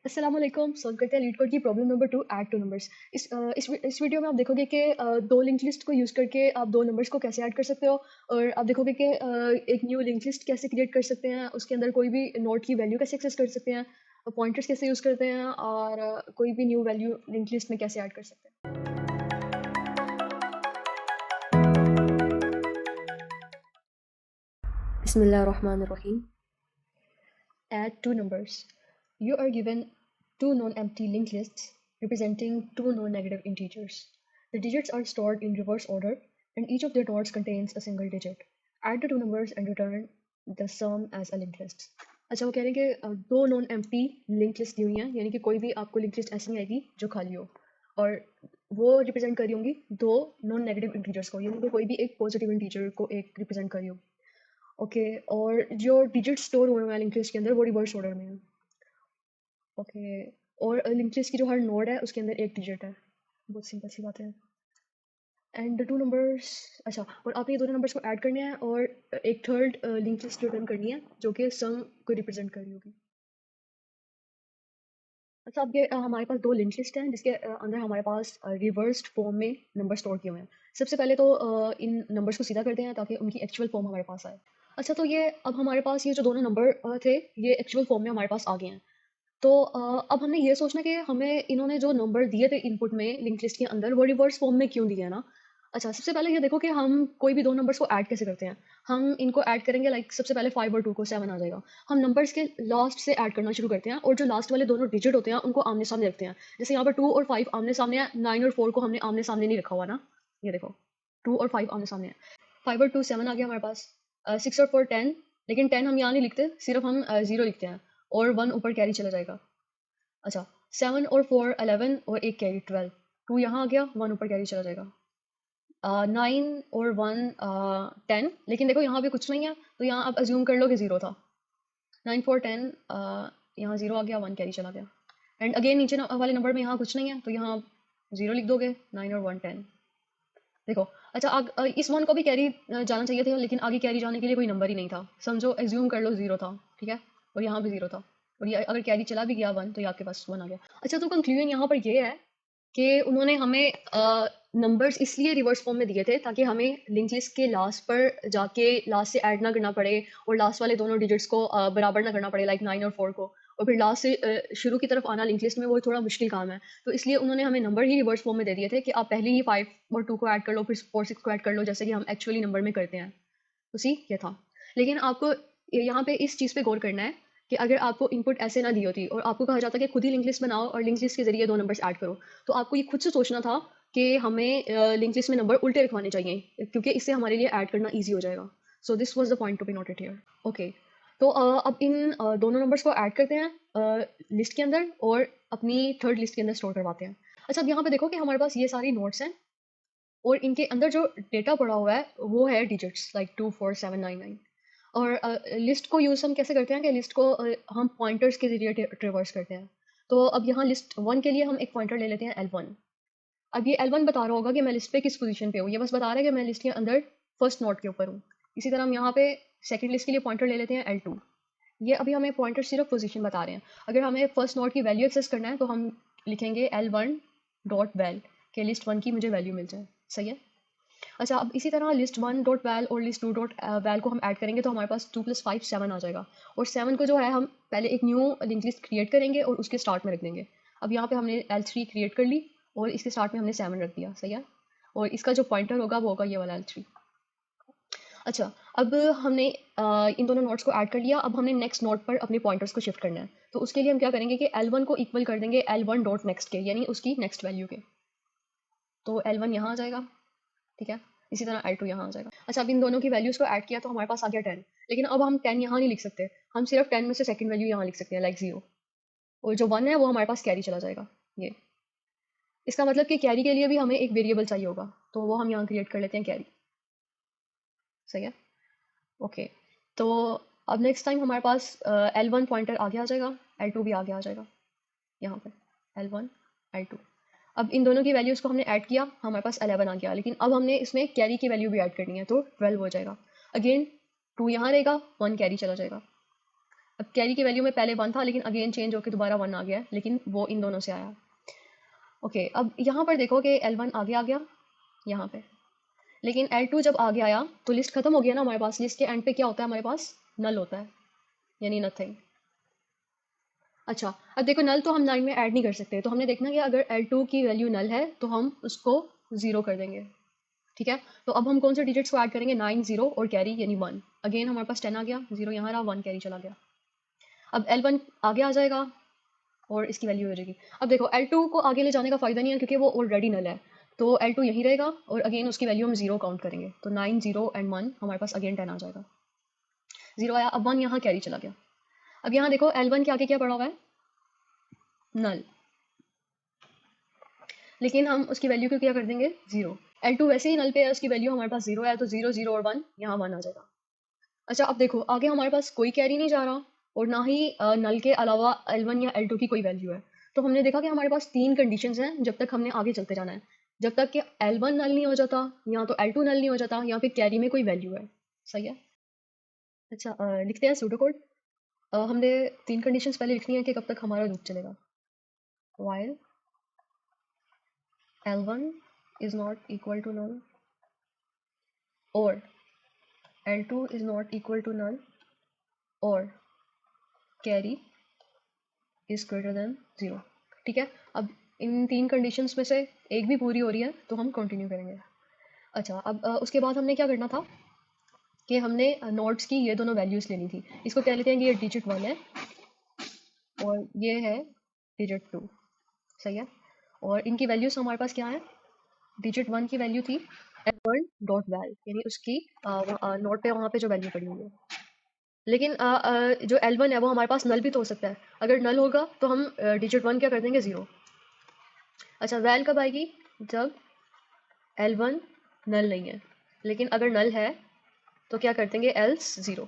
अस्सलाम वालेकुम। सॉल्व करते हैं लीड कोड की problem number 2 add two numbers. इस वीडियो में आप देखोगे कि दो लिंक लिस्ट को यूज़ करके आप दो नंबर्स को कैसे ऐड कर सकते हो, और आप देखोगे कि एक न्यू लिंक लिस्ट कैसे क्रिएट कर सकते हैं, उसके अंदर कोई भी नोड की वैल्यू कैसे एक्सेस कर सकते हैं, पॉइंटर्स कैसे यूज़ करते हैं, और कोई भी न्यू वैल्यू लिंक लिस्ट में कैसे ऐड कर सकते हैं। बिस्मिल्लाहिर्रहमानिर्रहीम। Add two numbers. You are given two non-empty linked lists representing two non-negative integers. The digits are stored in reverse order, and each of their nodes contains a single digit. Add the two numbers and return the sum as a linked list. अच्छा, वो कह रहे हैं कि दो non empty link list दी हुई हैं, यानी कि कोई भी आपको लिंक लिस्ट ऐसी नहीं आएगी जो खाली हो, और वो रिप्रेजेंट कर रही होंगी दो नॉन नेगेटिव इंटीजर्स को, यानी कि कोई भी एक पॉजिटिव इंटीजर को एक रिप्रेजेंट कर रही हो। ओके, और जो डिजिट स्टोर होने वाले लिंक लिस्ट के अंदर वो रिवर्स ऑर्डर में है। ओके, और लिंक लिस्ट की जो हर नोड है उसके अंदर एक डिजिट है। बहुत सिंपल सी बात है। एंड द टू नंबर्स, अच्छा, और आपने ये दोनों नंबर्स को ऐड करने हैं और एक थर्ड लिंक लिस्ट रिटर्न करनी है जो कि सम को रिप्रेजेंट कर रही होगी। अच्छा, अब ये हमारे पास दो लिंक लिस्ट हैं जिसके अंदर हमारे पास रिवर्स्ड फॉर्म में नंबर स्टोर किए हुए हैं। सबसे पहले तो इन नंबर्स को सीधा करते हैं ताकि उनकी एक्चुअल फॉर्म हमारे पास आए। अच्छा, तो ये अब हमारे पास ये जो दोनों नंबर थे ये एक्चुअल फॉर्म में हमारे पास आ गए हैं। तो अब हमने ये सोचना कि हमें इन्होंने जो नंबर दिए थे इनपुट में लिंक लिस्ट के अंदर वो रिवर्स फॉर्म में क्यों दिए हैं ना। अच्छा, सबसे पहले ये देखो कि हम कोई भी दो नंबर्स को ऐड कैसे करते हैं। हम इनको ऐड करेंगे, लाइक सबसे पहले 5 और 2 को 7 आ जाएगा। हम नंबर्स के लास्ट से ऐड करना शुरू करते हैं और जो लास्ट वाले दोनों डिजिट होते हैं उनको आमने सामने रखते हैं। जैसे यहाँ पर 2 और 5 आमने सामने है, 9 और 4 को हमने आमने सामने नहीं रखा हुआ ना। ये देखो, 2 और 5 आमने सामने है। 5 और 2 7 आ गया हमारे पास। 6 और 4 10, लेकिन 10 हम यहाँ नहीं लिखते, सिर्फ हम 0 लिखते हैं और 1 ऊपर कैरी चला जाएगा। अच्छा, 7 और 4 11 और एक कैरी 12। 2 यहाँ आ गया, 1 ऊपर कैरी चला जाएगा। 9 और 1 10, लेकिन देखो यहाँ पे कुछ नहीं है तो यहाँ आप अज्यूम कर लो कि 0 था। 9 4 10, यहाँ 0 आ गया, 1 कैरी चला गया। एंड अगेन नीचे वाले नंबर में यहाँ कुछ नहीं है तो यहाँ 0 लिख दोगे। 9 और 1 10। देखो, अच्छा, इस 1 को भी कैरी जाना चाहिए था, लेकिन आगे कैरी जाने के लिए कोई नंबर ही नहीं था। समझो एज्यूम कर लो 0 था, ठीक है, और यहाँ भी 0 था, और ये अगर कैरी चला भी गया 1 तो ये आपके पास 1 आ गया। अच्छा, तो कंक्लूजन यहाँ पर ये है कि उन्होंने हमें नंबर्स इसलिए रिवर्स फॉर्म में दिए थे ताकि हमें लिंक लिस्ट के लास्ट पर जाके लास्ट से ऐड ना करना पड़े और लास्ट वाले दोनों डिजिट्स को बराबर ना करना पड़े, लाइक 9 और 4 को, और फिर लास्ट से शुरू की तरफ आना लिंक लिस्ट में वो थोड़ा मुश्किल काम है। तो इसलिए उन्होंने हमें नंबर ही रिवर्स फॉर्म में दे दिए थे कि आप पहले ही 5 और 2 को ऐड कर लो, फिर 4 6 को ऐड कर लो, जैसे कि हम एक्चुअली नंबर में करते हैं। तो सी ये था। लेकिन आपको यहाँ पे इस चीज़ पे गौर करना है कि अगर आपको इनपुट ऐसे ना दी होती और आपको कहा जाता कि खुद ही लिंक लिस्ट बनाओ और लिंक लिस्ट के जरिए दो नंबर्स ऐड करो, तो आपको ये खुद से सोचना था कि हमें लिंक लिस्ट में नंबर उल्टे रखवाने चाहिए, क्योंकि इससे हमारे लिए ऐड करना ईजी हो जाएगा। So this was the point to be noted here. Okay, तो अब इन दोनों नंबर्स को ऐड करते हैं लिस्ट के अंदर और अपनी थर्ड लिस्ट के अंदर स्टोर करवाते हैं। अच्छा, अब यहाँ पे देखो कि हमारे पास ये सारी नोट्स हैं और इनके अंदर जो डेटा पड़ा हुआ है वो है डिजिट्स, लाइक 2 4 7 9 9। और लिस्ट को यूज़ हम कैसे करते हैं कि लिस्ट को हम पॉइंटर्स के जरिए ट्रेवर्स करते हैं। तो अब यहाँ लिस्ट 1 के लिए हम एक पॉइंटर ले लेते हैं L1। अब ये L1 बता रहा होगा कि मैं लिस्ट पे किस पोजीशन पे हूँ, ये बस बता रहा है कि मैं लिस्ट के अंदर फर्स्ट नोड के ऊपर हूँ। इसी तरह हम यहाँ पे सेकंड लिस्ट के लिए पॉइंटर ले लेते हैं L2। ये अभी हमें पॉइंटर सिर्फ पोजीशन बता रहे हैं। अगर हमें फर्स्ट नोड की वैल्यू एक्सेस करना है तो हम लिखेंगे L1 डॉट वैल के लिस्ट 1 की मुझे वैल्यू मिल जाए। सही है। अच्छा, अब इसी तरह लिस्ट 1 डॉट वैल और लिस्ट 2 डॉट वैल को हम ऐड करेंगे तो हमारे पास 2 + 5 7 आ जाएगा। और 7 को जो है हम पहले एक न्यू लिंक लिस्ट क्रिएट करेंगे और उसके स्टार्ट में रख देंगे। अब यहाँ पे हमने L3 क्रिएट कर ली और इसके स्टार्ट में हमने 7 रख दिया। सही है। और इसका जो पॉइंटर होगा वो होगा ये वाला L3। अच्छा, अब हमने इन दोनों नोड्स को ऐड कर लिया। अब हमने नेक्स्ट नोड पर अपने पॉइंटर्स को शिफ्ट करना है। तो उसके लिए हम क्या करेंगे कि L1 को इक्वल कर देंगे L1 डॉट नेक्स्ट के, यानी उसकी नेक्स्ट वैल्यू के। तो L1 यहाँ आ जाएगा, ठीक है। इसी तरह L2 यहाँ आ जाएगा। अच्छा, अब इन दोनों की वैल्यूज़ को ऐड किया तो हमारे पास आ गया 10। लेकिन अब हम 10 यहाँ नहीं लिख सकते, हम सिर्फ 10 में से सेकंड वैल्यू यहाँ लिख सकते हैं, लाइक 0। और जो 1 है वो हमारे पास कैरी चला जाएगा। ये इसका मतलब कि कैरी के लिए भी हमें एक वेरिएबल चाहिए होगा, तो वो हम यहाँ क्रिएट कर लेते हैं कैरी। सही है। ओके, तो अब नेक्स्ट टाइम हमारे पास L1 पॉइंटर आगे आ जाएगा, L2 भी आगे आ जाएगा। यहाँ पे L1 L2। अब इन दोनों की वैल्यूज़ को हमने ऐड किया, हमारे पास 11 आ गया। लेकिन अब हमने इसमें कैरी की वैल्यू भी ऐड करनी है तो 12 हो जाएगा। अगेन 2 यहाँ रहेगा, 1 कैरी चला जाएगा। अब कैरी की वैल्यू में पहले 1 था, लेकिन अगेन चेंज होकर दोबारा 1 आ गया है, लेकिन वो इन दोनों से आया। ओके, अब यहाँ पर देखो कि L1 आगे आ गया यहाँ पे, लेकिन L2 जब आगे आया तो लिस्ट खत्म हो गया ना हमारे पास। लिस्ट के एंड पे क्या होता है हमारे पास? नल होता है, यानी नथिंग। अच्छा, अब देखो नल तो हम 9 में ऐड नहीं कर सकते, तो हमने देखना कि अगर L2 की वैल्यू नल है तो हम उसको 0 कर देंगे। ठीक है, तो अब हम कौन से डिजिट्स को ऐड करेंगे? 9, 0 और कैरी यानी 1। अगेन हमारे पास 10 आ गया, 0 यहाँ रहा, 1 कैरी चला गया। अब L1 आगे आ जाएगा और इसकी वैल्यू हो जाएगी। अब देखो L2 को आगे ले जाने का फ़ायदा नहीं है क्योंकि वो ऑलरेडी नल है, तो L2 यहीं रहेगा और अगेन उसकी वैल्यू हम 0 काउंट करेंगे। तो 9, 0 एंड 1 हमारे पास अगेन 10 आ जाएगा। 0 आया, अब 1 यहाँ कैरी चला गया। अब यहाँ देखो L1 के आगे क्या पड़ा हुआ है? नल, लेकिन हम उसकी वैल्यू को क्या कर देंगे? 0। L2 वैसे ही नल पे है, उसकी वैल्यू हमारे पास 0 है, तो 0, 0 और 1 यहाँ 1 आ जाएगा। अच्छा, अब देखो आगे हमारे पास कोई कैरी नहीं जा रहा और ना ही नल के अलावा L1 या L2 की कोई वैल्यू है। तो हमने देखा कि हमारे पास 3 कंडीशंस हैं जब तक हमने आगे चलते जाना है। जब तक कि L1 नल नहीं हो जाता, या तो L2 नल नहीं हो जाता, या फिर कैरी में कोई वैल्यू है। सही है। अच्छा, लिखते हैं सूडो कोड। हमने 3 कंडीशंस पहले लिखनी है कि कब तक हमारा लूप चलेगा। while L1 is not equal to null or L2 is not equal to null or carry is greater than 0। ठीक है, अब इन 3 कंडीशंस में से एक भी पूरी हो रही है तो हम कंटिन्यू करेंगे। अच्छा, अब उसके बाद हमने क्या करना था कि हमने नोड्स की ये दोनों वैल्यूज़ लेनी थी। इसको कह लेते हैं कि ये डिजिट 1 है और ये है डिजिट 2। सही है, और इनकी वैल्यूज़ हमारे पास क्या है? डिजिट 1 की वैल्यू थी L1 डॉट वैल, यानी उसकी नोट पे वहाँ पे जो वैल्यू पड़ी हुई है। लेकिन जो L1 है वो हमारे पास नल भी तो हो सकता है। अगर नल होगा तो हम डिजिट 1 क्या कर देंगे? 0। अच्छा, वैल कब आएगी? जब L1 नल नहीं है, लेकिन अगर नल है तो क्या कर देंगे? एल्स 0,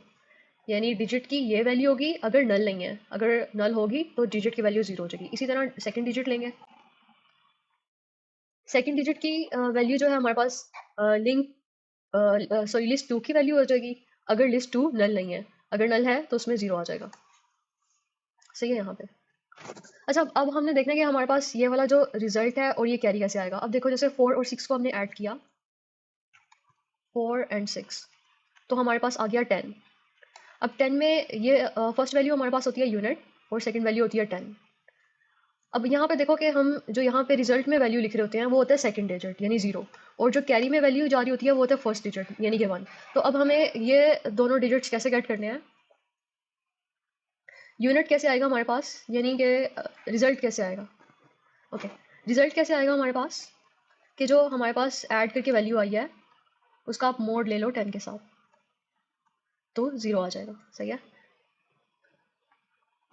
यानी डिजिट की ये वैल्यू होगी अगर नल नहीं है। अगर नल होगी तो डिजिट की वैल्यू 0 हो जाएगी। इसी तरह सेकंड डिजिट लेंगे। सेकंड डिजिट की वैल्यू जो है हमारे पास लिंक सॉरी लिस्ट 2 की वैल्यू हो जाएगी अगर लिस्ट 2 नल नहीं है। अगर नल है तो उसमें 0 आ जाएगा। सही है यहाँ पे। अच्छा, अब हमने देखना है कि हमारे पास ये वाला जो रिजल्ट है और ये कैरी कैसे आएगा। अब देखो जैसे 4 और 6 को हमने ऐड किया, 4 एंड 6, तो हमारे पास आ गया 10। अब 10 में ये फर्स्ट वैल्यू हमारे पास होती है यूनिट और सेकंड वैल्यू होती है 10। अब यहाँ पे देखो कि हम जो यहाँ पे रिजल्ट में वैल्यू लिख रहे होते हैं वो होता है सेकंड डिजिट यानी 0, और जो कैरी में वैल्यू जा रही होती है वो होता है फर्स्ट डिजिट यानी कि 1। तो अब हमें ये दोनों डिजिट्स कैसे गेट करने हैं? यूनिट कैसे आएगा हमारे पास, यानी कि रिजल्ट कैसे आएगा? ओके, रिजल्ट कैसे आएगा हमारे पास कि जो हमारे पास ऐड करके वैल्यू आई है उसका आप मोड ले लो 10 के साथ, तो 0 आ जाएगा। सही है।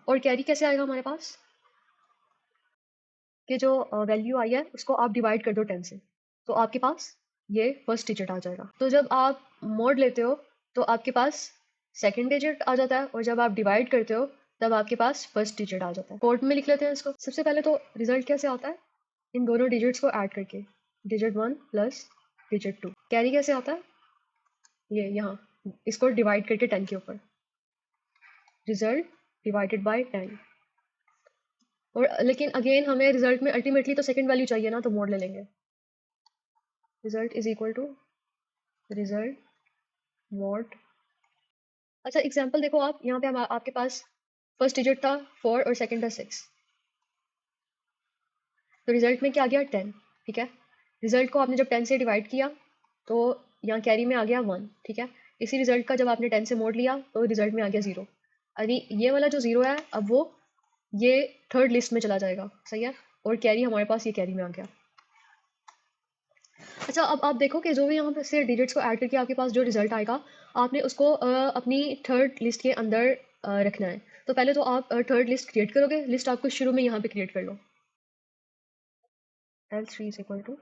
और कैरी कैसे आएगा हमारे पास कि जो वैल्यू आई है उसको आप डिवाइड कर दो 10 से, तो आपके पास ये फर्स्ट डिजिट आ जाएगा। तो जब आप मोड लेते हो तो आपके पास सेकंड डिजिट आ जाता है, और जब आप डिवाइड करते हो तब आपके पास फर्स्ट डिजिट आ जाता है। कोड में लिख लेते हैं इसको। सबसे पहले तो रिजल्ट कैसे आता है? इन दोनों डिजिट्स को ऐड करके, डिजिट 1 प्लस डिजिट 2। कैरी कैसे आता है? ये यहाँ इसको डिवाइड करके 10 के ऊपर, रिजल्ट डिवाइडेड बाय 10। और लेकिन अगेन हमें रिजल्ट में अल्टीमेटली तो सेकंड वैल्यू चाहिए ना, तो मोड ले लेंगे। Result is equal to result mod. अच्छा, एग्जांपल देखो आप, यहाँ पे आपके पास फर्स्ट डिजिट था 4 और सेकंड था 6, तो रिजल्ट में क्या आ गया? 10। ठीक है, रिजल्ट को आपने जब 10 से डिवाइड किया तो यहाँ कैरी में आ गया 1। ठीक है, इसी रिजल्ट का जब आपने 10 से मोड लिया तो रिजल्ट में आ गया 0। यानी ये वाला जो 0 है अब वो ये थर्ड लिस्ट में चला जाएगा। सही है, और कैरी हमारे पास ये कैरी में आ गया। अच्छा, अब आप देखो कि जो भी यहाँ पे से डिजिट्स को ऐड करके आपके पास जो रिजल्ट आएगा आपने उसको अपनी थर्ड लिस्ट के अंदर रखना है। तो पहले तो आप थर्ड लिस्ट क्रिएट करोगे। लिस्ट आपको शुरू में यहाँ पे क्रिएट कर लो, L3 is equal to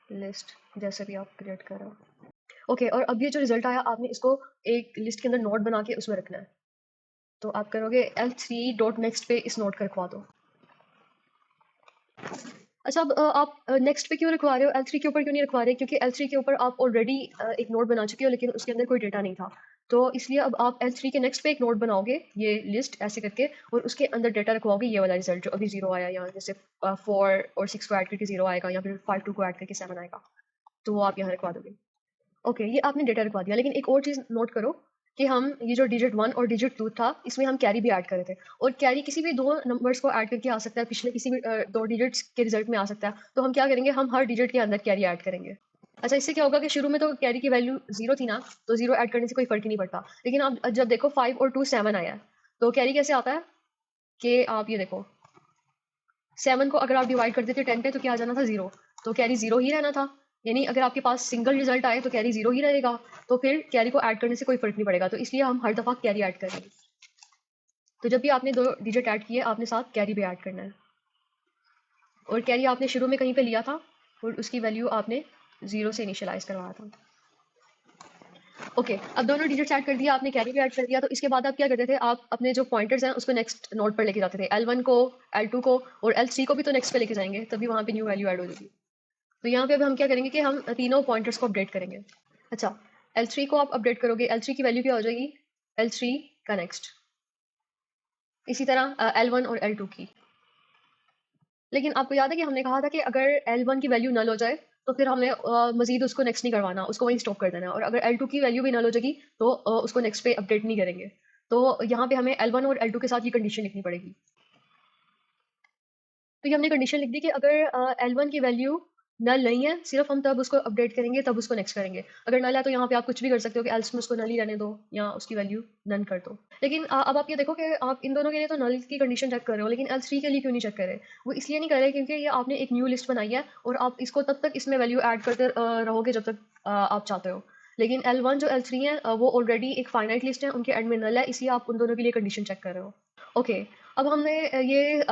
list, जैसे भी आप क्रिएट कर रहे हो। ओके, और अब ये जो रिजल्ट आया आपने इसको एक लिस्ट के अंदर नोट बना के उसमें रखना है। तो आप करोगे L3 डॉट नेक्स्ट पे इस नोट का रखवा दो। अच्छा, अब आप नेक्स्ट पे क्यों रखवा रहे हो? L3 के ऊपर क्यों नहीं रखवा रहे? क्योंकि L3 के ऊपर आप ऑलरेडी एक नोट बना चुके हो लेकिन उसके अंदर कोई डेटा नहीं था। तो इसलिए अब आप L3 के नेक्स्ट पे एक नोड बनाओगे ये लिस्ट ऐसे करके, और उसके अंदर डेटा रखवाओगे ये वाला रिजल्ट जो अभी 0 आया, यहाँ जैसे 4 और 6 को ऐड करके 0 आएगा, या फिर 5 2 को ऐड करके 7 आएगा, तो वो आप यहाँ रखवा दोगे। ओके, ये आपने डेटा रखवा दिया, लेकिन एक और चीज़ नोट करो कि हम ये जो डिजिट 1 और डिजिट 2 था, इसमें हम कैरी भी ऐड कर रहे थे, और कैरी किसी भी दो नंबर्स को ऐड करके आ सकता है, पिछले किसी भी दो डिजिट्स के रिजल्ट में आ सकता है। तो हम क्या करेंगे, हम हर डिजिट के अंदर कैरी ऐड करेंगे। अच्छा, इससे क्या होगा कि शुरू में तो कैरी की वैल्यू 0 थी ना, तो 0 ऐड करने से कोई फ़र्क ही नहीं पड़ता। लेकिन अब जब देखो 5 और 2 7 आया है, तो कैरी कैसे आता है कि आप ये देखो 7 को अगर आप डिवाइड कर देते 10 पे तो क्या आ जाना था 0, तो कैरी 0 ही रहना था। यानी अगर आपके पास सिंगल रिजल्ट आए तो कैरी 0 ही रहेगा, तो फिर कैरी को ऐड करने से कोई फ़र्क नहीं पड़ेगा, तो इसलिए हम हर दफ़ा कैरी ऐड करेंगे। तो जब भी आपने 2 डिजिट ऐड किए, आपने साथ कैरी भी ऐड करना है, और कैरी आपने शुरू में कहीं पे लिया था और उसकी वैल्यू आपने 0 से इनिशियलाइज़ करवाया था। ओके, अब दोनों डिजिट्स ऐड कर दिया आपने, कैरी भी ऐड कर दिया, तो इसके बाद आप क्या करते थे, आप अपने जो पॉइंटर्स हैं उसको नेक्स्ट नोड पर लेके जाते थे, L1 को, L2 को और L3 को भी तो नेक्स्ट पे लेके जाएंगे, तभी वहाँ पे न्यू वैल्यू ऐड हो जाएगी। तो यहाँ पे अब हम क्या करेंगे कि हम तीनों पॉइंटर्स को अपडेट करेंगे। अच्छा, L3 को आप अपडेट करोगे, L3 की वैल्यू क्या हो जाएगी, L3 का नेक्स्ट, इसी तरह L1 और L2 की। लेकिन आपको याद है कि हमने कहा था कि अगर L1 की वैल्यू नल हो जाए तो फिर हमने मजीद उसको नेक्स्ट नहीं करवाना, उसको वहीं स्टॉप कर देना है, और अगर L2 की वैल्यू भी नल हो जाएगी तो उसको नेक्स्ट पे अपडेट नहीं करेंगे। तो यहाँ पे हमें L1 और L2 के साथ ये कंडीशन लिखनी पड़ेगी। तो ये हमने कंडीशन लिख दी कि अगर L1 की वैल्यू नल नहीं है, सिर्फ हम तब उसको अपडेट करेंगे, तब उसको नेक्स्ट करेंगे। अगर नल है तो यहाँ पे आप कुछ भी कर सकते हो कि एल्स में उसको नल ही रहने दो या उसकी वैल्यू नन कर दो। लेकिन अब आप ये देखो कि आप इन दोनों के लिए तो नल की कंडीशन चेक कर रहे हो, लेकिन L3 के लिए क्यों नहीं चेक कर रहे? वो इसलिए नहीं कर रहे क्योंकि ये आपने एक न्यू लिस्ट बनाई है और आप इसको तब तक इसमें वैल्यू ऐड करते रहोगे जब तक आप चाहते हो। लेकिन L1 जो L3 है वो ऑलरेडी एक फाइनाइट लिस्ट है, उनके एंड में नल है, इसलिए आप उन दोनों के लिए कंडीशन चेक कर रहे हो। ओके, अब हमने ये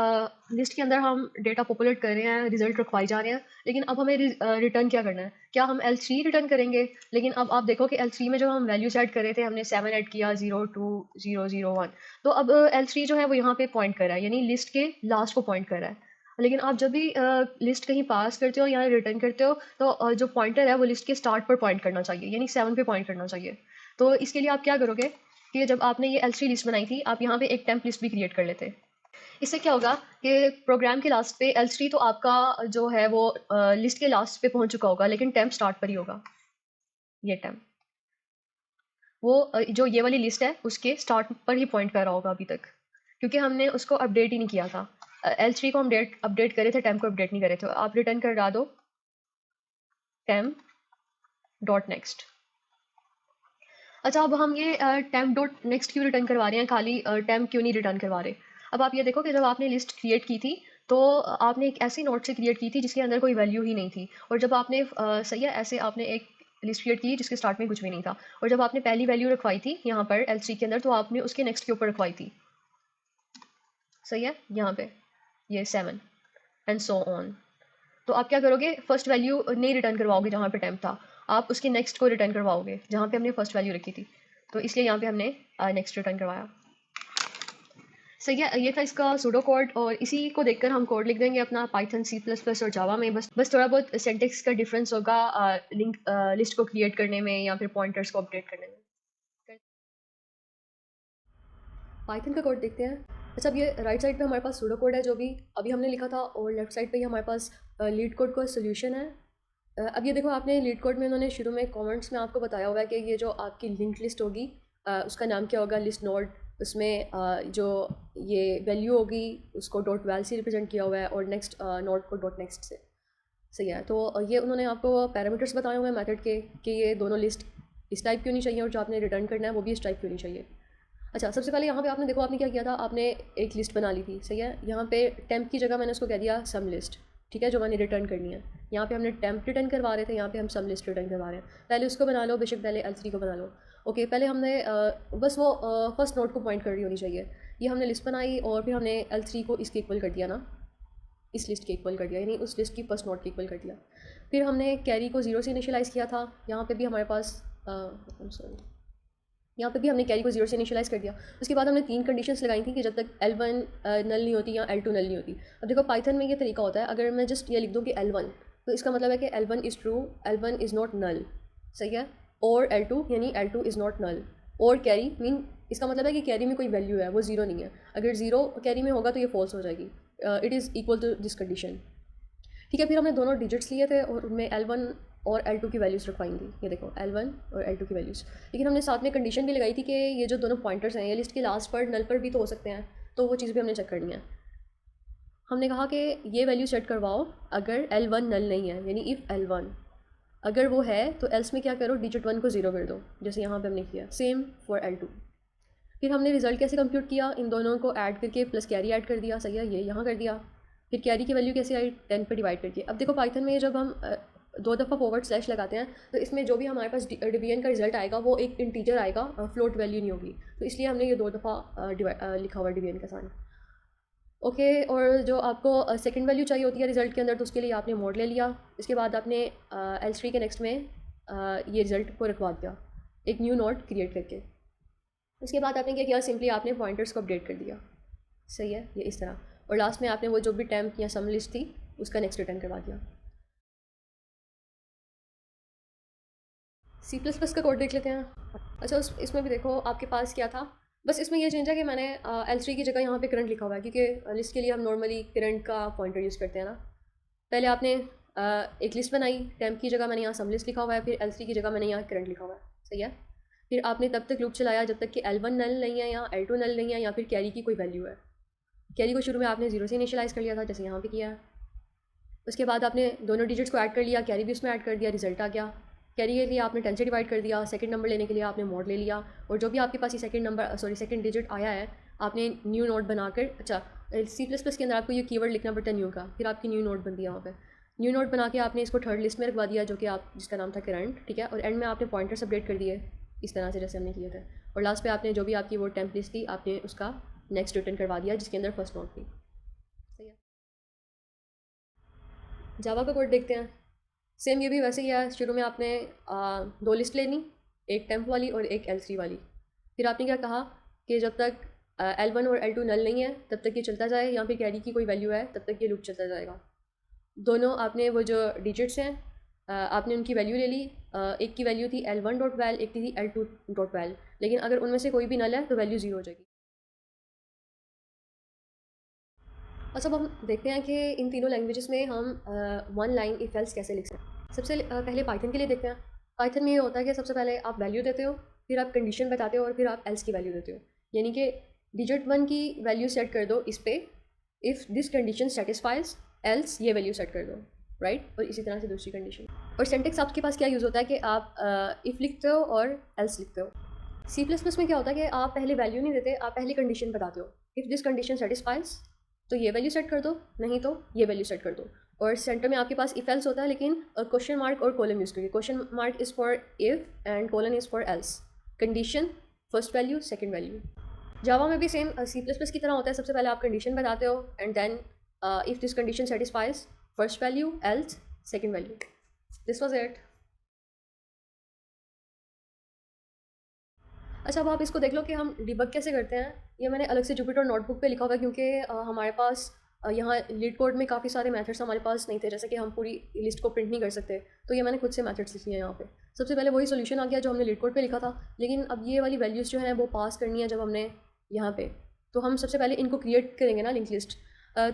लिस्ट के अंदर हम डेटा पॉपुलेट कर रहे हैं, रिजल्ट रखवाए जा रहे हैं, लेकिन अब हमें रिटर्न क्या करना है? क्या हम L3 रिटर्न करेंगे? लेकिन अब आप देखो कि L3 में जब हम वैल्यूज ऐड कर रहे थे, हमने 7 ऐड किया, 0 2 0 0 1, तो अब L3 जो है वो यहाँ पे पॉइंट कर रहा है, यानी लिस्ट के लास्ट को पॉइंट कर रहा है। लेकिन आप जब भी लिस्ट कहीं पास करते हो या रिटर्न करते हो, तो जो पॉइंटर है वो लिस्ट के स्टार्ट पर पॉइंट करना चाहिए, यानी 7 पे पॉइंट करना चाहिए। तो इसके लिए आप क्या करोगे कि जब आपने ये L3 लिस्ट बनाई थी, आप यहाँ पे एक टेम्प लिस्ट भी क्रिएट कर लेते। इससे क्या होगा कि प्रोग्राम के लास्ट पे L3 तो आपका जो है वो लिस्ट के लास्ट पे पहुंच चुका होगा, लेकिन टेम्प स्टार्ट पर ही होगा। ये टेम्प वो जो ये वाली लिस्ट है उसके स्टार्ट पर ही पॉइंट कर रहा होगा अभी तक, क्योंकि हमने उसको अपडेट ही नहीं किया था। L3 को हम अपडेट करे थे, टेम्प को अपडेट नहीं करे थे। आप रिटर्न करा दो टेम्प डॉट नेक्स्ट। अच्छा, अब हम ये टेम्प डॉट नेक्स्ट क्यों रिटर्न करवा रहे हैं, खाली टेम्प क्यों नहीं रिटर्न करवा रहे? अब आप ये देखो कि जब आपने लिस्ट क्रिएट की थी, तो आपने एक ऐसी नोट से क्रिएट की थी जिसके अंदर कोई वैल्यू ही नहीं थी, और जब आपने सही है ऐसे आपने एक लिस्ट क्रिएट की जिसके स्टार्ट में कुछ भी नहीं था, और जब आपने पहली वैल्यू रखवाई थी यहाँ पर L3 के अंदर, तो आपने उसके नेक्स्ट के ऊपर रखवाई थी। सही है, यहाँ पे ये 7 एंड सो ऑन। तो आप क्या करोगे, फर्स्ट वैल्यू नहीं रिटर्न करवाओगे जहाँ पे टेम्प था, आप उसके नेक्स्ट को रिटर्न करवाओगे जहाँ पे हमने फर्स्ट वैल्यू रखी थी। तो इसलिए यहाँ पे हमने नेक्स्ट रिटर्न करवाया। सही है, ये था इसका सूडो कोड, और इसी को देखकर हम कोड लिख देंगे अपना पाइथन, C++ और जावा में। बस थोड़ा बहुत सिंटैक्स का डिफरेंस होगा लिंक लिस्ट को क्रिएट करने में या फिर पॉइंटर्स को अपडेट करने में। पाइथन का कोड देखते हैं। अच्छा, अब ये राइट साइड पे हमारे पास सूडो कोड है जो भी अभी हमने लिखा था, और लेफ्ट साइड पे ही हमारे पास लीड कोड का सोल्यूशन है। अब ये देखो, आपने लीड कोड में उन्होंने शुरू में कमेंट्स में आपको बताया हुआ है कि ये जो आपकी लिंक्ड लिस्ट होगी उसका नाम क्या होगा, लिस्ट नोड। उसमें जो ये वैल्यू होगी उसको डॉट वैल से रिप्रेजेंट किया हुआ है, और next node co dot next से। सही है, तो ये उन्होंने आपको पैरामीटर्स बताए हुए हैं मेथड के कि ये दोनों लिस्ट इस टाइप क्यों नहीं चाहिए, और जो आपने रिटर्न करना है वो भी इस टाइप क्यों नहीं चाहिए। अच्छा, सबसे पहले यहाँ पे आपने देखो आपने क्या किया था, आपने एक लिस्ट बना ली थी। सही है, यहाँ पे टेम्प की जगह मैंने उसको कह दिया सम लिस्ट, ठीक है, जो मैंने रिटर्न करनी है। यहाँ पे हमने टेम्प रिटर्न करवा रहे थे, यहाँ पे हम सम लिस्ट रिटर्न करवा रहे हैं। पहले उसको बना लो, बेशक पहले L3 को बना लो। ओके, पहले हमने बस वो फर्स्ट नोड को पॉइंट कर रही होनी चाहिए। ये हमने लिस्ट बनाई और फिर हमने L3 को इसके इक्वल कर दिया ना, इस लिस्ट के इक्वल कर दिया, यानी उस लिस्ट की फर्स्ट नोड के इक्वल कर दिया। फिर हमने कैरी को 0 से इनिशियलाइज़ किया था। यहाँ पे भी हमारे पास सॉरी, यहाँ पे भी हमने कैरी को 0 से इनिशियलाइज़ कर दिया। उसके बाद हमने 3 कंडीशंस लगाई थी कि जब तक L1 नल नहीं होती या L2 नल नहीं होती। अब देखो पाइथन में ये तरीका होता है, अगर मैं जस्ट ये लिख दूँ कि L1, तो इसका मतलब है कि L1 is true, L1 is not null. सही है, और L2 यानी L2 इज़ नॉट नल। और कैरी मीन इसका मतलब है कि कैरी में कोई वैल्यू है, वो ज़ीरो नहीं है। अगर ज़ीरो कैरी में होगा तो ये फॉल्स हो जाएगी। It is equal to this condition. ठीक है, फिर हमने दोनों डिजिट्स लिए थे और उनमें L1 और L2 की वैल्यूज़ रखवाई थी। ये देखो L1 और L2 की वैल्यूज़। लेकिन हमने साथ में कंडीशन भी लगाई थी कि ये जो दोनों पॉइंटर्स हैं ये लिस्ट के लास्ट पर नल पर भी तो हो सकते हैं, तो वो चीज़ भी हमने चेक करनी है। हमने कहा कि ये वैल्यू सेट करवाओ अगर L1 नल नहीं है, यानी इफ़ L1 अगर वो है तो एल्स में क्या करो, डिजिट 1 को ज़ीरो कर दो, जैसे यहाँ पे हमने किया। Same for L2। फिर हमने रिजल्ट कैसे कंप्यूट किया, इन दोनों को ऐड करके प्लस कैरी ऐड कर दिया, सही है, ये यहाँ कर दिया। फिर कैरी की वैल्यू कैसे आई, 10 पे डिवाइड करके। अब देखो पाइथन में जब हम दो दफ़ा फॉरवर्ड स्लैश लगाते हैं तो इसमें जो भी हमारे पास डिवीजन का रिजल्ट आएगा वो एक इंटीजर आएगा, फ्लोट वैल्यू नहीं होगी। तो इसलिए हमने ये दो दफ़ा लिखा हुआ डिवीजन का साइन। ओके, और जो आपको सेकंड वैल्यू चाहिए होती है रिजल्ट के अंदर, तो उसके लिए आपने मोड ले लिया। इसके बाद आपने L3 के नेक्स्ट में ये रिजल्ट को रखवा दिया एक न्यू नोड क्रिएट करके। उसके बाद आपने क्या किया, सिंपली आपने पॉइंटर्स को अपडेट कर दिया, सही है, ये इस तरह। और लास्ट में आपने वो जो भी टेम्प या सम लिस्ट थी उसका नेक्स्ट रिटर्न करवा दिया। C++ का कोड देख लेते हैं। अच्छा, इसमें भी देखो आपके पास क्या था, बस इसमें ये चेंज है कि मैंने L3 की जगह यहाँ पे करंट लिखा हुआ है, क्योंकि लिस्ट के लिए हम नॉर्मली करंट का पॉइंटर यूज़ करते हैं ना। पहले आपने एक लिस्ट बनाई, टेम्प की जगह मैंने यहाँ सम लिस्ट लिखा हुआ है, फिर L3 की जगह मैंने यहाँ करंट लिखा हुआ है, सही है। फिर आपने तब तक लूप चलाया जब तक कि L1 नल नहीं है या L2 नल नहीं है या फिर कैरी की कोई वैल्यू है। कैरी को शुरू में आपने जीरो से इनिशियलाइज़ कर लिया था, जैसे यहाँ पे किया है। उसके बाद आपने दोनों डिजिट्स को ऐड कर लिया, कैरी भी उसमें ऐड कर दिया, रिजल्ट आ गया। कैरी के लिए आपने 10 से डिवाइड कर दिया, सेकंड नंबर लेने के लिए आपने मोड ले लिया, और जो भी आपके पास ये सेकंड डिजिट आया है आपने न्यू नोड बनाकर, अच्छा C++ के अंदर आपको ये कीवर्ड लिखना पड़ता है न्यू का, फिर आपकी न्यू नोड बनती है वहाँ पे। न्यू नोड बना के आपने इसको थर्ड लिस्ट में रखवा दिया, जो कि आप जिसका नाम था करंट, ठीक है। और एंड में आपने पॉइंटर्स अपडेट कर दिए इस तरह से जैसे हमने किए थे। और लास्ट पे आपने जो भी आपकी वो टेम्प लिस्ट थी आपने उसका नेक्स्ट रिटर्न करवा दिया, जिसके अंदर फर्स्ट नोड थी, सही है। जावा का कोड देखते हैं। सेम ये भी वैसे ही है, शुरू में आपने दो लिस्ट लेनी, एक टेम्प वाली और एक L3 वाली। फिर आपने क्या कहा कि जब तक L1 और L2 नल नहीं है तब तक ये चलता जाए, या फिर कैरी की कोई वैल्यू है तब तक ये लूप चलता जाएगा। दोनों आपने वो जो डिजिट्स हैं आपने उनकी वैल्यू ले ली। एक की वैल्यू थी L1.val, एक थी L2.val, लेकिन अगर उनमें से कोई भी नल है तो वैल्यू ज़ीरो हो जाएगी। अच्छा, अब हम देखते हैं कि इन तीनों लैंग्वेजेस में हम वन लाइन इफ एल्स कैसे लिख सकते हैं। सबसे पहले पाइथन के लिए देखते हैं। पाइथन में ये होता है कि सबसे पहले आप वैल्यू देते हो, फिर आप कंडीशन बताते हो और फिर आप एल्स की वैल्यू देते हो। यानी कि डिजिट 1 की वैल्यू सेट कर दो इस पे, if this condition satisfies else ये वैल्यू सेट कर दो, राइट। और इसी तरह से दूसरी कंडीशन। और सेंटेक्स आपके पास क्या यूज़ होता है कि आप इफ़ लिखते हो और एल्स लिखते हो। C++ में क्या होता है कि आप पहले वैल्यू नहीं देते, आप पहले कंडीशन बताते हो। इफ़ दिस कंडीशन सेटिस्फाइज तो ये वैल्यू सेट कर दो, नहीं तो ये वैल्यू सेट कर दो। और सेंटर में आपके पास इफ एल्स होता है, लेकिन क्वेश्चन मार्क और कोलन यूज़ करिए। Question mark is for if and colon is for else. Condition, first value, second value. Java में भी सेम C++ की तरह होता है। सबसे पहले आप कंडीशन बताते हो and then if this condition satisfies, first value, else, second value. This was it. अच्छा, अब आप इसको देख लो कि हम डिबग कैसे करते हैं। ये मैंने अलग से जुपिटर नोटबुक पे लिखा हुआ है, क्योंकि हमारे पास यहाँ लीड कोड में काफ़ी सारे मेथड्स हमारे पास नहीं थे, जैसे कि हम पूरी लिस्ट को प्रिंट नहीं कर सकते, तो ये मैंने खुद से मेथड्स लिख लिए हैं यहाँ पे। सबसे पहले वही सोल्यूशन आ गया जो हमने लीड कोड पे लिखा था, लेकिन अब ये वाली वैल्यूज़ जो हैं वो पास करनी है जब हमने यहाँ पे, तो हम सबसे पहले इनको क्रिएट करेंगे ना, लिंक लिस्ट।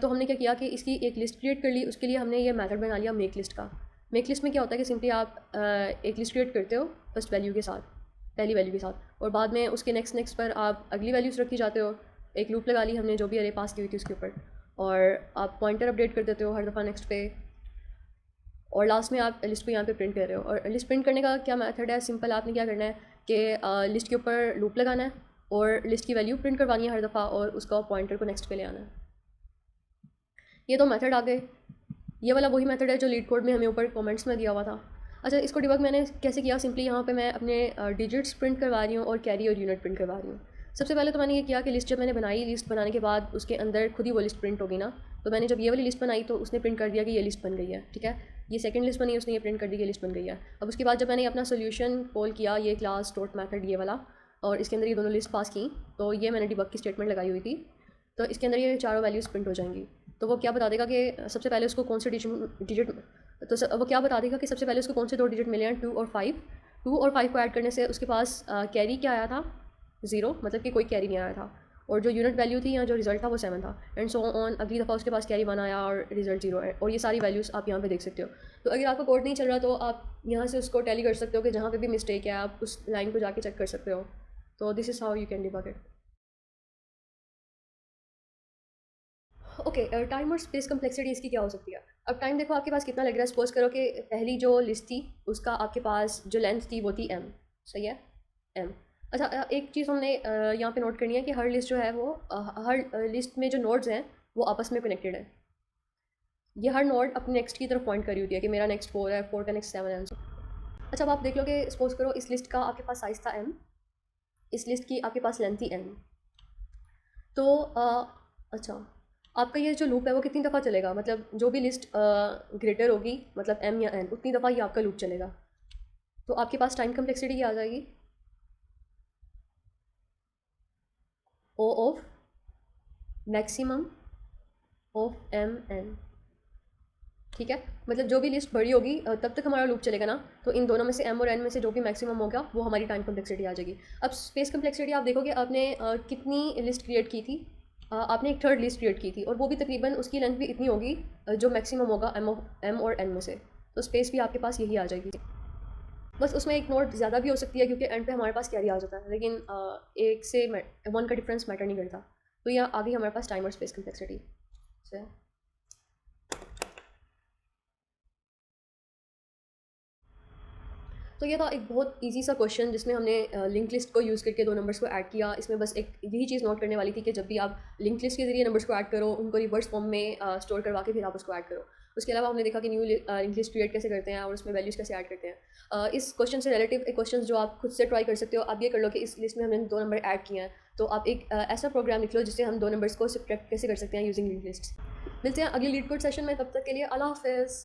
तो हमने क्या किया कि इसकी एक लिस्ट क्रिएट कर ली। उसके लिए हमने ये मेथड बना लिया मेक लिस्ट का। मेक लिस्ट में क्या होता है कि सिंपली आप एक लिस्ट क्रिएट करते हो फर्स्ट वैल्यू के साथ, पहली वैल्यू के साथ, और बाद में उसके नेक्स्ट पर आप अगली वैल्यूज़ रखी जाते हो। एक लूप लगा ली हमने जो भी अरे पास की हुई थी उसके ऊपर, और आप पॉइंटर अपडेट कर देते हो हर दफ़ा नेक्स्ट पे, और लास्ट में आप लिस्ट को यहाँ पे प्रिंट कर रहे हो। और लिस्ट प्रिंट करने का क्या मेथड है, सिंपल आपने क्या करना है कि लिस्ट के ऊपर लूप लगाना है और लिस्ट की वैल्यू प्रिंट करवानी है हर दफ़ा, और उसका पॉइंटर को नेक्स्ट पे ले आना है। ये तो मेथड आ गए। ये वाला वही मेथड है जो लीड कोड में हमें ऊपर कमेंट्स में दिया हुआ था। अच्छा, इसको डिबग मैंने कैसे किया, सिंपली यहाँ पे मैं अपने डिजिट्स प्रिंट करवा रही हूँ और कैरी और यूनिट प्रिंट करवा रही हूँ। सबसे पहले तो मैंने ये किया कि लिस्ट जब मैंने बनाई, लिस्ट बनाने के बाद उसके अंदर खुद ही वो लिस्ट प्रिंट होगी ना, तो मैंने जब ये वाली लिस्ट बनाई तो उसने प्रिंट कर दिया कि ये लिस्ट बन गई है, ठीक है। ये सेकंड लिस्ट बनी, उसने ये प्रिंट कर दी कि लिस्ट बन गई है। अब उसके बाद जब मैंने अपना सोल्यूशन कॉल किया, ये क्लास डॉट मेथड ये वाला, और इसके अंदर ये दोनों लिस्ट पास की, तो ये मैंने डिबग की स्टेटमेंट लगाई हुई थी। तो इसके अंदर ये चारों वैल्यूज़ प्रिंट हो जाएंगी। तो वो क्या बता देगा कि सबसे पहले उसको कौन से डिजिट, वो क्या बता देगा कि सबसे पहले उसको कौन से दो डिजिट मिले हैं, 2 और 5, 2 और 5 को ऐड करने से उसके पास कैरी क्या आया था, 0, मतलब कि कोई कैरी नहीं आया था। और जो यूनिट वैल्यू थी या जो रिजल्ट था वो 7 था, एंड सो ऑन। अगली दफ़ा उसके पास कैरी 1 आया और रिजल्ट 0 है, और ये सारी वैल्यूज़ आप यहाँ पे देख सकते हो। तो अगर आपका कोड नहीं चल रहा तो आप यहाँ से उसको टैली कर सकते हो कि जहाँ पे भी मिस्टेक है आप उस लाइन को जाके चेक कर सकते हो। तो this is how you can debug it. Okay, time और स्पेस कम्प्लेक्सिटी इसकी क्या हो सकती है? अब टाइम देखो आपके पास कितना लग रहा है। सपोज करो कि पहली जो लिस्ट थी उसका आपके पास जो लेंथ थी वो थी m, सही है, m। अच्छा, एक चीज़ हमने यहाँ पे नोट करनी है कि हर लिस्ट जो है वो हर लिस्ट में जो नोड्स हैं वो आपस में कनेक्टेड है। ये हर नोड अपने नेक्स्ट की तरफ पॉइंट करी होती है कि मेरा नेक्स्ट 4 है, 4 का नेक्स्ट 7 है। अच्छा, अब आप देख लो कि सपोज करो इस लिस्ट का आपके पास साइज़ था m, इस लिस्ट की आपके पास लेंथ थी n। तो अच्छा, आपका ये जो लूप है वो कितनी दफ़ा चलेगा, मतलब जो भी लिस्ट ग्रेटर होगी, मतलब m या n, उतनी दफ़ा ये आपका लूप चलेगा। तो आपके पास टाइम कम्प्लेक्सिटी क्या आ जाएगी, O of maximum of m n। ठीक है, मतलब जो भी लिस्ट बड़ी होगी तब तक हमारा लूप चलेगा ना, तो इन दोनों में से m और n में से जो भी मैक्सिमम होगा वो हमारी टाइम कम्प्लेक्सिटी आ जाएगी। अब स्पेस कम्प्लेक्सिटी आप देखोगे, आपने कितनी लिस्ट क्रिएट की थी, आपने एक थर्ड लिस्ट क्रिएट की थी, और वो भी तकरीबन उसकी लेंथ भी इतनी होगी जो मैक्सिमम होगा m और n में से। तो स्पेस भी आपके पास यही आ जाएगी। बस उसमें एक नोट ज़्यादा भी हो सकती है क्योंकि एंड पे हमारे पास कैरी आ जाता है, लेकिन एक से 1 का डिफरेंस मैटर नहीं करता। तो यह आ गई हमारे पास टाइम और स्पेस कम्प्लेक्सिटी से। तो ये था एक बहुत इजी सा क्वेश्चन जिसमें हमने लिंक लिस्ट को यूज़ करके दो नंबर्स को ऐड किया। इसमें बस एक यही चीज़ नोट करने वाली थी कि जब भी आप लिंक लिस्ट के ज़रिए नंबर्स को ऐड करो, उनको रिवर्स फॉर्म में स्टोर करवा के फिर आप उसको ऐड करो। उसके अलावा हमने देखा कि न्यू लिंक लिस्ट क्रिएट कैसे करते हैं और उसमें वैल्यूज़ कैसे ऐड करते हैं। इस क्वेश्चन से रिलेटिव एक क्वेश्चन जो आप खुद से ट्राई कर सकते हो, आप ये कर लो कि इस लिस्ट में हमने 2 नंबर ऐड किए हैं, तो आप एक ऐसा प्रोग्राम लिख लो जिससे हम 2 नंबर्स को सब्ट्रैक्ट कैसे कर सकते हैं यूजिंग लिंक लिस्ट। मिलते हैं अगली लीड कोड सेशन में, तब तक के लिए अल्लाह हाफ़िज़।